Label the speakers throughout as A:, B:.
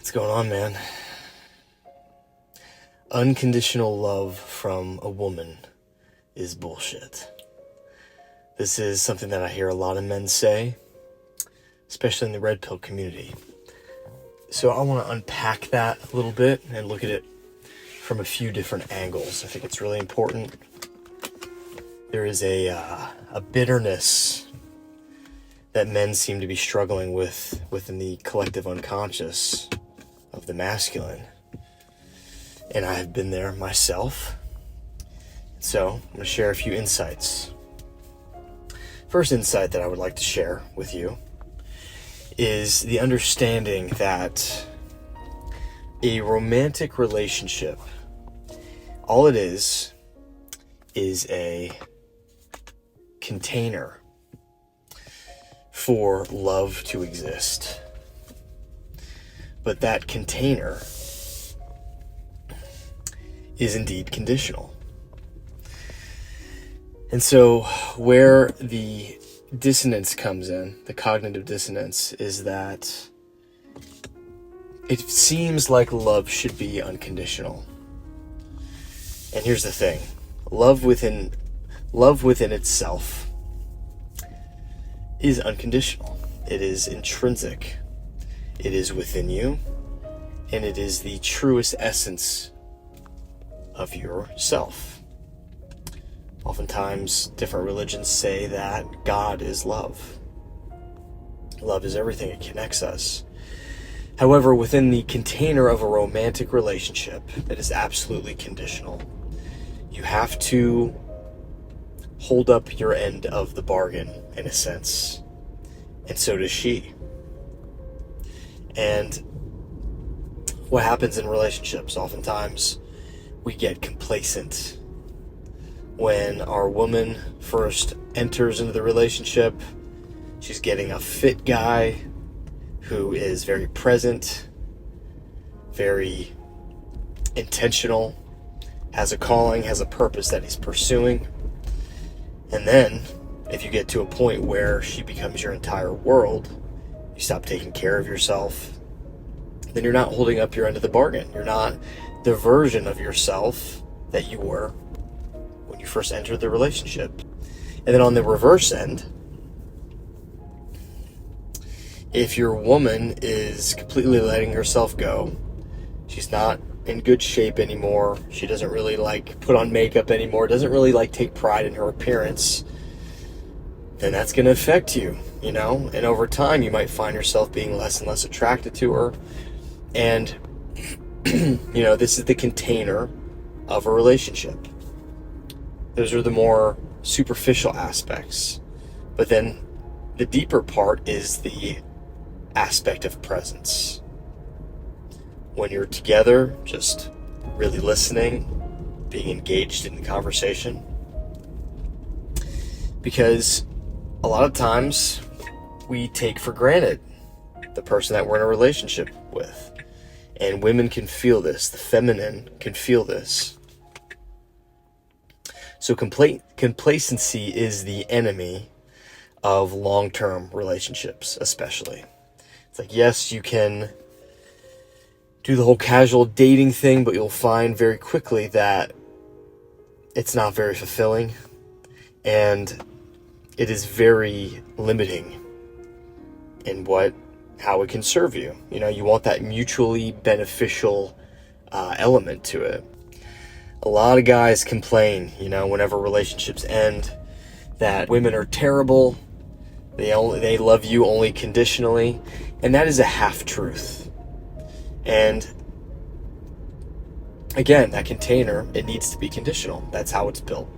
A: What's going on, man? Unconditional love from a woman is bullshit. This is something that I hear a lot of men say, especially in the red pill community. So I want to unpack that a little bit and look at it from a few different angles. I think it's really important. There is a bitterness that men seem to be struggling with within the collective unconscious of the masculine. And I have been there myself. So I'm going to share a few insights. First insight that I would like to share with you is the understanding that a romantic relationship, all it is a container for love to exist. But that container is indeed conditional. And so where the dissonance comes in, the cognitive dissonance, is that it seems like love should be unconditional. And here's the thing. Love within itself is unconditional. It is intrinsic. It is within you, and it is the truest essence of yourself. Oftentimes, different religions say that God is love. Love is everything. It connects us. However, within the container of a romantic relationship, it is absolutely conditional. You have to hold up your end of the bargain, in a sense. And so does she. And what happens in relationships, oftentimes we get complacent. When our woman first enters into the relationship, she's getting a fit guy who is very present, very intentional, has a calling, has a purpose that he's pursuing. And then, if you get to a point where she becomes your entire world, you stop taking care of yourself, then you're not holding up your end of the bargain. You're not the version of yourself that you were when you first entered the relationship. And then on the reverse end, if your woman is completely letting herself go, she's not in good shape anymore, she doesn't really put on makeup anymore, doesn't really take pride in her appearance, then that's going to affect you, and over time you might find yourself being less and less attracted to her. And this is the container of a relationship. Those are the more superficial aspects. But then the deeper part is the aspect of presence. When you're together, just really listening, being engaged in the conversation. Because a lot of times we take for granted the person that we're in a relationship with. And women can feel this. The feminine can feel this. So complacency is the enemy of long-term relationships, especially. It's yes, you can do the whole casual dating thing, but you'll find very quickly that it's not very fulfilling, and it is very limiting in how it can serve you. You want that mutually beneficial element to it. A lot of guys complain, whenever relationships end, that women are terrible, they love you only conditionally, and that is a half-truth. And again, that container, it needs to be conditional. That's how it's built.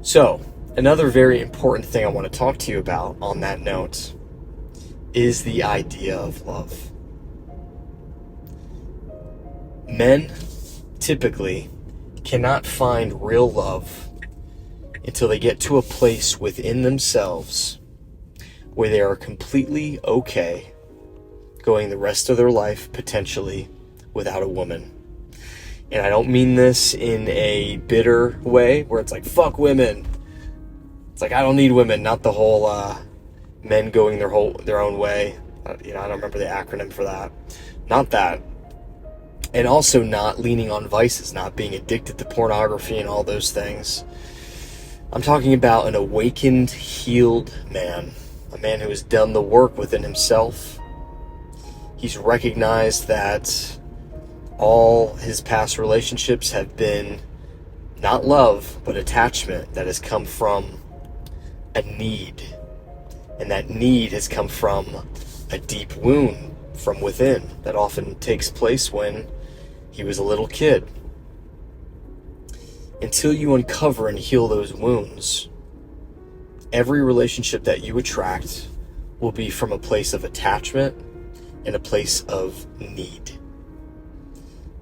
A: So, another very important thing I want to talk to you about on that note is the idea of love. Men typically cannot find real love until they get to a place within themselves where they are completely okay going the rest of their life potentially without a woman. And I don't mean this in a bitter way where it's fuck women. It's I don't need women, not the whole men going their own way. I don't remember the acronym for that. Not that. And also not leaning on vices, not being addicted to pornography and all those things. I'm talking about an awakened, healed man. A man who has done the work within himself. He's recognized that all his past relationships have been not love, but attachment that has come from a need. And that need has come from a deep wound from within that often takes place when he was a little kid. Until you uncover and heal those wounds, every relationship that you attract will be from a place of attachment and a place of need.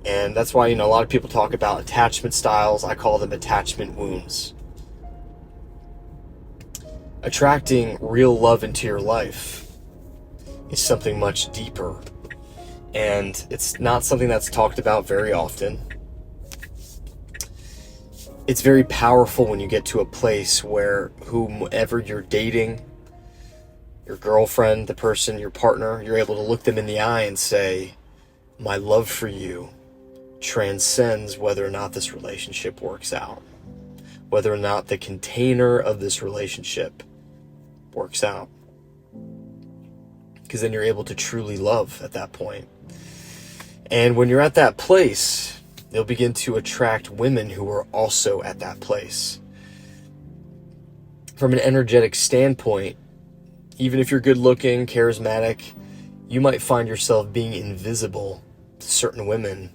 A: And that's why, a lot of people talk about attachment styles. I call them attachment wounds. Attracting real love into your life is something much deeper. And it's not something that's talked about very often. It's very powerful when you get to a place where whomever you're dating, your girlfriend, the person, your partner, you're able to look them in the eye and say, my love for you transcends whether or not this relationship works out, whether or not the container of this relationship works out. Because then you're able to truly love at that point. And when you're at that place, you'll begin to attract women who are also at that place. From an energetic standpoint, even if you're good looking, charismatic, you might find yourself being invisible to certain women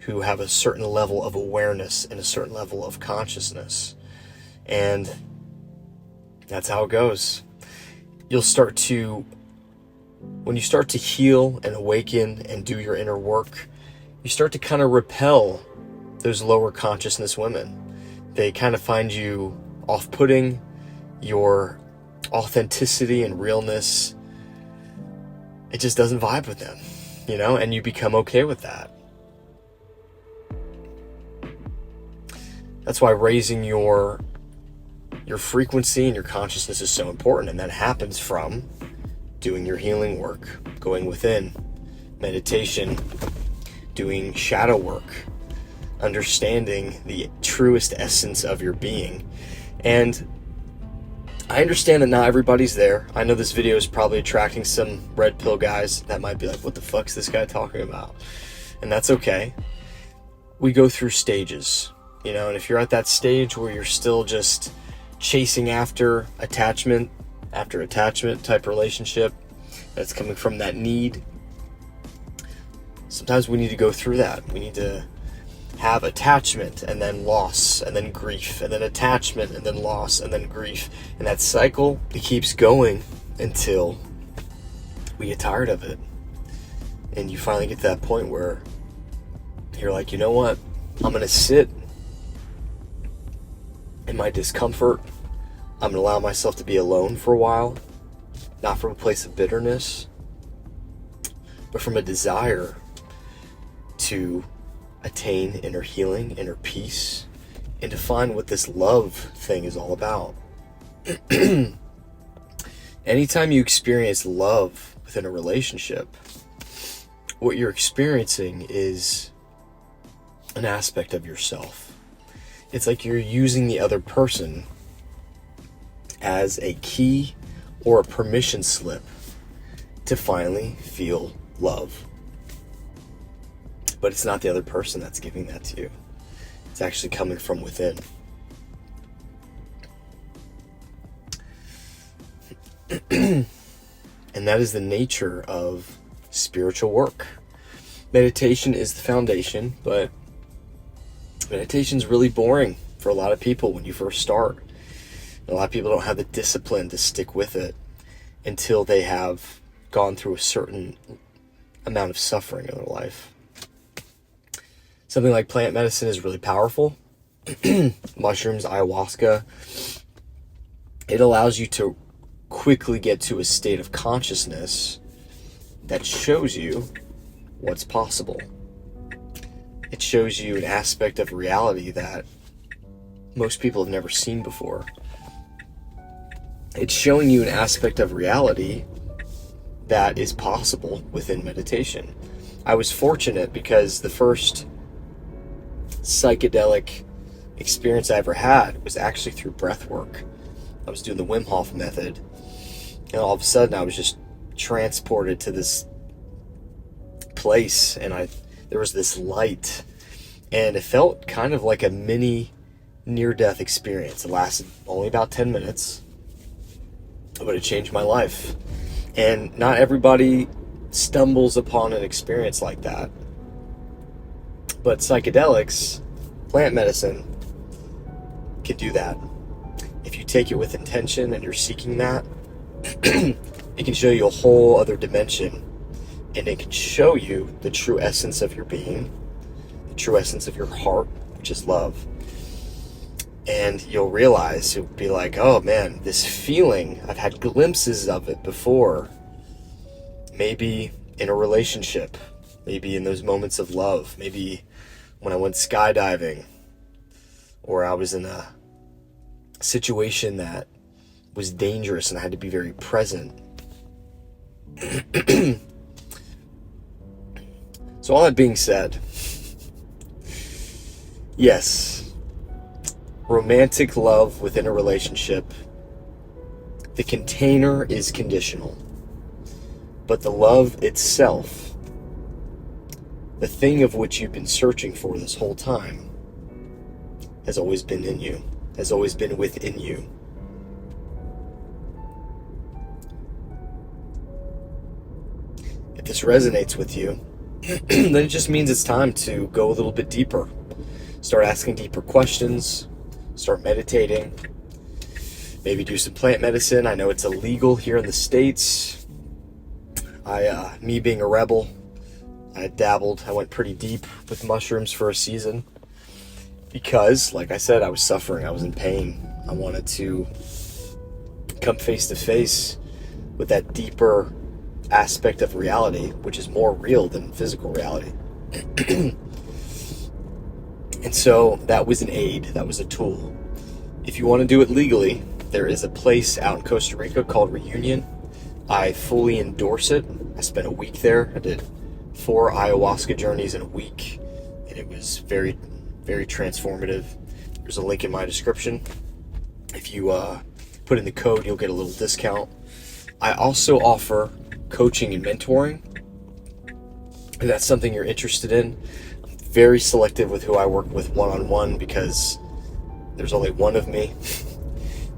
A: who have a certain level of awareness and a certain level of consciousness. And that's how it goes. When you start to heal and awaken and do your inner work, you start to kind of repel those lower consciousness women. They kind of find you off-putting. Your authenticity and realness, it just doesn't vibe with them, and you become okay with that. That's why raising your frequency and your consciousness is so important, and that happens from doing your healing work, going within, meditation, doing shadow work, understanding the truest essence of your being. And I understand that not everybody's there. I know this video is probably attracting some red pill guys that might be like, what the fuck's this guy talking about? And that's okay. We go through stages, and if you're at that stage where you're still just chasing after attachment type relationship that's coming from that need, sometimes we need to go through that. We need to have attachment and then loss and then grief and then attachment and then loss and then grief. And that cycle, it keeps going until we get tired of it. And you finally get to that point where you're like, you know what? I'm going to sit in my discomfort. I'm going to allow myself to be alone for a while. Not from a place of bitterness, but from a desire to attain inner healing, inner peace, and to find what this love thing is all about. Anytime you experience love within a relationship, what you're experiencing is an aspect of yourself. It's like you're using the other person as a key or a permission slip to finally feel love. But it's not the other person that's giving that to you. It's actually coming from within. And that is the nature of spiritual work. Meditation is the foundation, but meditation is really boring for a lot of people when you first start. A lot of people don't have the discipline to stick with it until they have gone through a certain amount of suffering in their life. Something like plant medicine is really powerful. Mushrooms, ayahuasca. It allows you to quickly get to a state of consciousness that shows you what's possible. It shows you an aspect of reality that most people have never seen before. It's showing you an aspect of reality that is possible within meditation. I was fortunate because the first psychedelic experience I ever had was actually through breath work. I was doing the Wim Hof method, and all of a sudden I was just transported to this place, and there was this light, and it felt kind of like a mini near-death experience. It lasted only about 10 minutes, but it changed my life. And not everybody stumbles upon an experience like that. But psychedelics, plant medicine, can do that. If you take it with intention and you're seeking that, it can show you a whole other dimension. And it can show you the true essence of your being, the true essence of your heart, which is love. And you'll realize, you'll be like, oh man, this feeling, I've had glimpses of it before. Maybe in a relationship, maybe in those moments of love, maybe when I went skydiving, or I was in a situation that was dangerous and I had to be very present. So all that being said, yes, romantic love within a relationship, the container is conditional, but the love itself, the thing of which you've been searching for this whole time, has always been in you, has always been within you. If this resonates with you, then it just means it's time to go a little bit deeper. Start asking deeper questions. Start meditating. Maybe do some plant medicine. I know it's illegal here in the States. Me being a rebel, I dabbled. I went pretty deep with mushrooms for a season because, like I said, I was suffering. I was in pain. I wanted to come face to face with that deeper aspect of reality, which is more real than physical reality. And so that was an aid, that was a tool. If you want to do it legally, there is a place out in Costa Rica called Reunion. I fully endorse it. I spent a week there. I did 4 ayahuasca journeys in a week, and it was very, very transformative. There's a link in my description. If you put in the code, you'll get a little discount. I also offer coaching and mentoring. If that's something you're interested in, I'm very selective with who I work with one-on-one because there's only one of me,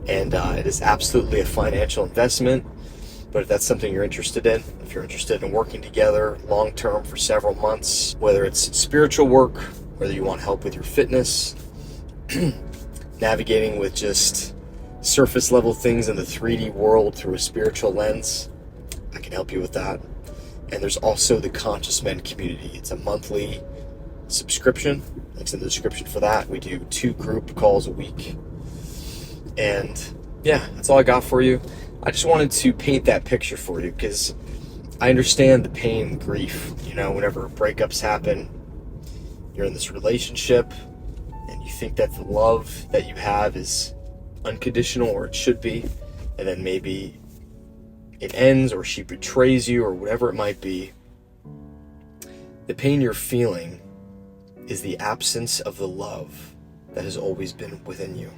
A: and it is absolutely a financial investment. But if that's something you're interested in, if you're interested in working together long-term for several months, whether it's spiritual work, whether you want help with your fitness, navigating with just surface level things in the 3D world through a spiritual lens, I can help you with that. And there's also the Conscious Men community. It's a monthly subscription. Links in the description for that. We do 2 group calls a week. And yeah, that's all I got for you. I just wanted to paint that picture for you because I understand the pain and grief. You know, whenever breakups happen, you're in this relationship and you think that the love that you have is unconditional, or it should be, and then maybe it ends or she betrays you or whatever it might be. The pain you're feeling is the absence of the love that has always been within you.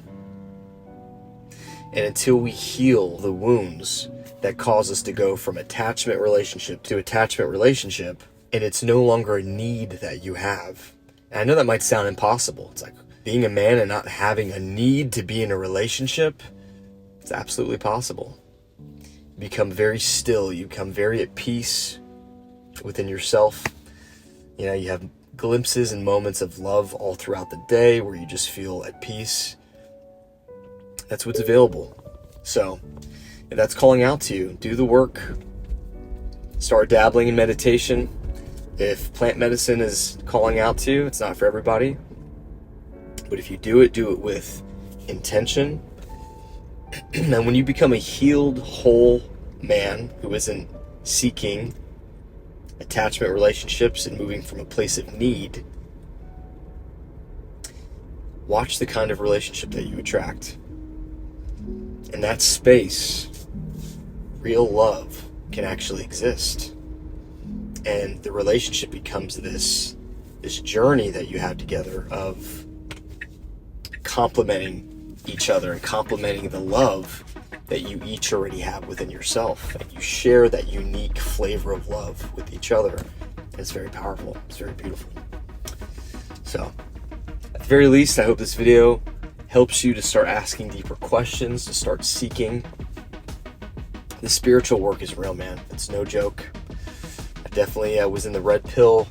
A: And until we heal the wounds that cause us to go from attachment relationship to attachment relationship, and it's no longer a need that you have. And I know that might sound impossible. It's like being a man and not having a need to be in a relationship. It's absolutely possible. You become very still. You become very at peace within yourself. You know, you have glimpses and moments of love all throughout the day where you just feel at peace. That's what's available. So if that's calling out to you, do the work. Start dabbling in meditation. If plant medicine is calling out to you, it's not for everybody. But if you do it with intention. And when you become a healed, whole man who isn't seeking attachment relationships and moving from a place of need, watch the kind of relationship that you attract. In that space, real love can actually exist. And the relationship becomes this journey that you have together of complementing each other and complementing the love that you each already have within yourself. And you share that unique flavor of love with each other. And it's very powerful. It's very beautiful. So, at the very least, I hope this video helps you to start asking deeper questions, to start seeking. The spiritual work is real, man. It's no joke. I definitely was in the red pill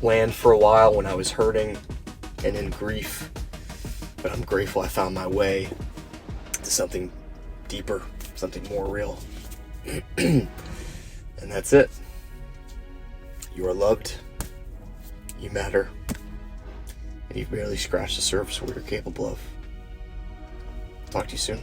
A: land for a while when I was hurting and in grief. But I'm grateful I found my way to something deeper, something more real. And that's it. You are loved. You matter. And you've barely scratched the surface of what you're capable of. Talk to you soon.